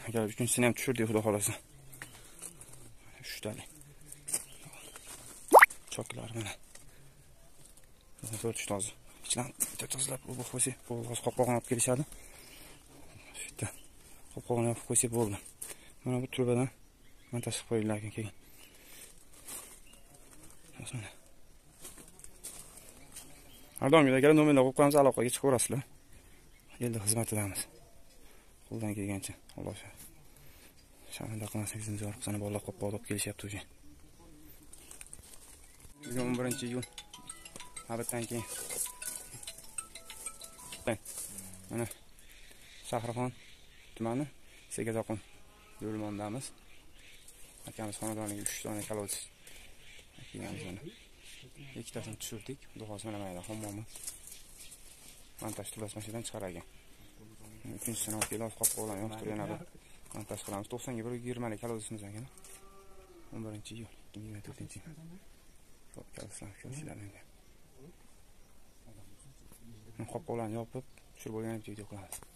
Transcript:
Agar uchinchisini ham tushirdik, xudo xolasa. 3 talik. Choklar mana. 4 toza. Ichlan bitta tozalab bu qo'ysa, bu qopqog'ini olib kelishadi. Bitta qopqog'ini olib qo'ysa bo'ldi. Mana bu turbadan montaj qilib qo'yinglar keyin. Mana. Har doimgidek nomerlar qo'yib qo'yamiz, aloqaga chiqib ko'rasizlar. Endi xizmatidamiz. Qo'ldan kelgancha, Alloh shukr. Shahar qilmasangiz imzor qilsani bolalar qopqoq olib kelishyapti o'sha. Bugun 11-iyul. Navbatdan keyin. Mana Shahrixon tumani Segazaqon yo'lmondamiz. Akamiz xonadoniga 3 dona kalot kelganmiz mana. Ikkitasini tushirdik. Xudo xolasa mana mayda hammomni montaj turlasmasdan chiqargan. Uchinchisini olib kelib qopqoqlarni yoqtirib yana bir montaj qilamiz. 90 ga 120 lik kalotimiz ekan. 11-iyul 2024-yil. Xo'p, kalotlarni qopqoqlarni yopib tushirib bo'lgan video qilamiz.